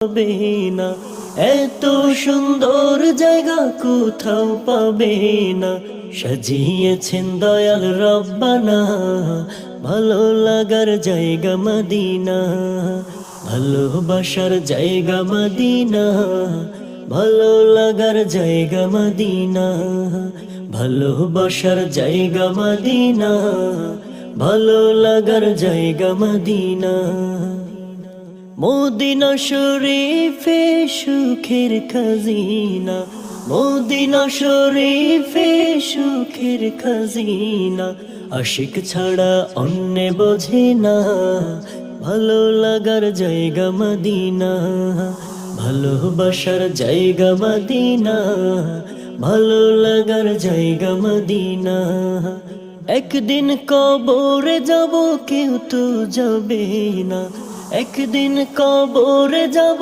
পাবে না, এত সুন্দর জায়গা কোথাও পাবে না। সাজিয়েছেন দয়াল রব্বানা, ভালো লাগার জায়গা মদিনা, ভালোবাসার জায়গা মদিনা, ভালো লাগার জায়গা মদিনা, ভালোবাসার জায়গা মদিনা, ভালো লাগার জায়গা মদিনা। মদিনা শরীফে সুখের খাজিনা, মদিনা শরীফে সুখের খাজিনা, আশিক ছাড়া অন্য বোঝে না, ভালো লাগার জায়গা মদিনা, ভালোবাসার জায়গা মদিনা, ভালো লাগার জায়গা মদিনা। একদিন কবরে যাব কেউ তো যাবে না, একদিন কবরে যাব।